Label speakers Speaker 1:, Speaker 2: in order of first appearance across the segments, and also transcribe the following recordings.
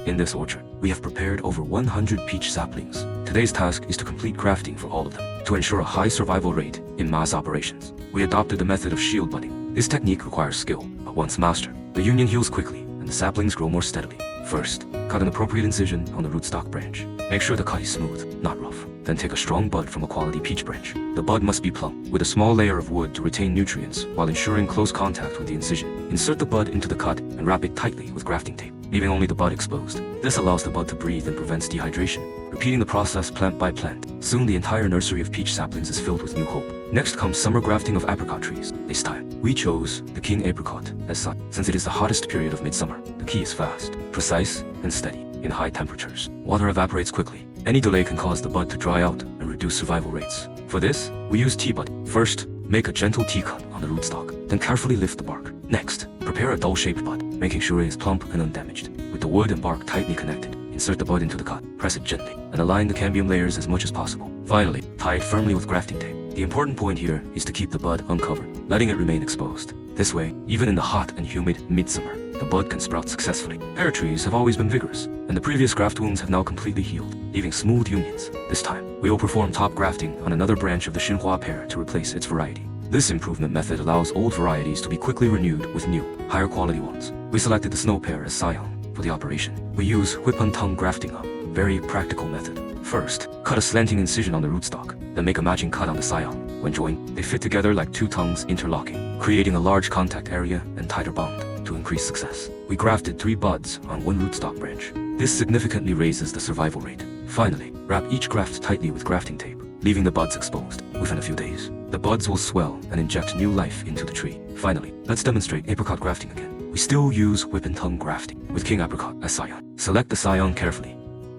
Speaker 1: In this orchard, we have prepared over 100 peach saplings. Today's task is to complete grafting for all of them. To ensure a high survival rate in mass operations, we adopted the method of shield budding. This technique requires skill, but once mastered, the union heals quickly and the saplings grow more steadily. First, cut an appropriate incision on the rootstock branch. Make sure the cut is smooth, not rough. Then take a strong bud from a quality peach branch. The bud must be plump, with a small layer of wood to retain nutrients while ensuring close contact with the incision. Insert the bud into the cut and wrap it tightly with grafting tape, leaving only the bud exposed. This allows the bud to breathe and prevents dehydration. Repeating the process plant by plant, soon the entire nursery of peach saplings is filled with new hope. Next comes summer grafting of apricot trees. This time, we chose the King Apricot as scion. Since it is the hottest period of midsummer, the key is fast, precise, and steady. In high temperatures, water evaporates quickly. Any delay can cause the bud to dry out and reduce survival rates. For this, we use T-bud. First, make a gentle T-cut on the rootstock, then carefully lift the bark. Next, prepare a dull-shaped bud, making sure it is plump and undamaged. With the wood and bark tightly connected, insert the bud into the cut, press it gently, and align the cambium layers as much as possible. Finally, tie it firmly with grafting tape. The important point here is to keep the bud uncovered, letting it remain exposed. This way, even in the hot and humid midsummer, the bud can sprout successfully. Pear trees have always been vigorous, and the previous graft wounds have now completely healed, leaving smooth unions. This time, we will perform top grafting on another branch of the Xinhua pear to replace its variety. This improvement method allows old varieties to be quickly renewed with new, higher quality ones. We selected the snow pear as scion for the operation. We use whip-on-tongue grafting, a very practical method. First, cut a slanting incision on the rootstock, then make a matching cut on the scion. When joined, they fit together like two tongues interlocking, creating a large contact area and tighter bond. To increase success, we grafted 3 buds on one rootstock branch. This significantly raises the survival rate. Finally, wrap each graft tightly with grafting tape, leaving the buds exposed. Within a few days, the buds will swell and inject new life into the tree. Finally, let's demonstrate apricot grafting again. We still use whip-and-tongue grafting with King Apricot as scion. Select the scion carefully.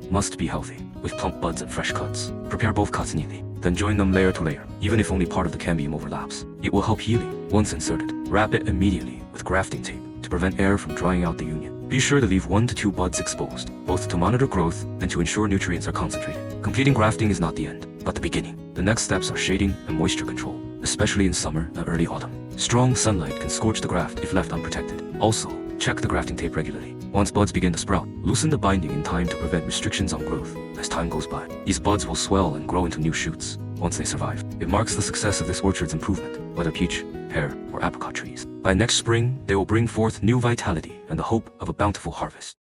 Speaker 1: Must be healthy, with plump buds and fresh cuts. Prepare both cuts neatly, then join them layer to layer, even if only part of the cambium overlaps. It will help healing. Once inserted, wrap it immediately with grafting tape to prevent air from drying out the union. Be sure to leave 1 to 2 buds exposed, both to monitor growth and to ensure nutrients are concentrated. Completing grafting is not the end, but the beginning. The next steps are shading and moisture control, especially in summer and early autumn. Strong sunlight can scorch the graft if left unprotected. Also, check the grafting tape regularly. Once buds begin to sprout, loosen the binding in time to prevent restrictions on growth. As time goes by, these buds will swell and grow into new shoots. Once they survive, it marks the success of this orchard's improvement, whether peach, pear, or apricot trees. By next spring, they will bring forth new vitality and the hope of a bountiful harvest.